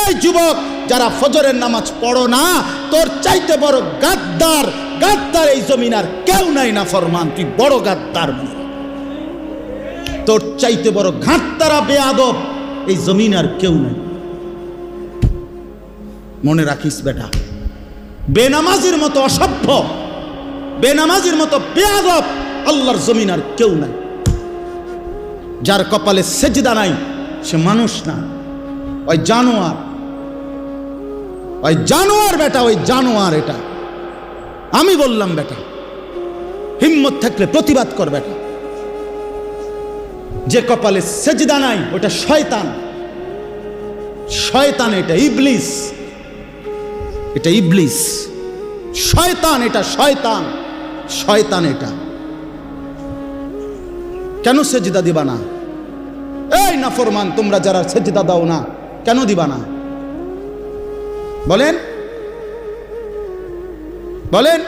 এই যুবক যারা ফজরের নামাজ পড়ো না, তোর চাইতে বড় গাদ্দার এই জমিন আর কেউ নাই। না ফরমান, তুই বড় গাদ্দার, তোর চাইতে বড় ঘাটতারা বেয়াদব এই জমিন আর কেউ নাই। মনে রাখিস বেটা, বেনামাজির মতো অসভ্য, বেনামাজির মতো বেয়াদব আল্লাহর জমিন আর কেউ নাই। যার কপালে সেজদা নাই সে মানুষ না, ওই জানোয়ার, ওই জানোয়ার বেটা, ওই জানোয়ার। এটা আমি বললাম বেটা, হিম্মত থাকলে প্রতিবাদ কর বেটা। যে কপালে সেজদা নাই ওটা শয়তান, শয়তান, এটা ইবলিস, এটা ইবলিস, শয়তান, এটা শয়তান, শয়তান। এটা কেন সেজদা দিবা না? এই নাফরমান, তোমরা যারা সেজদা দাও না কেন দিবা না বলেন, বলেন?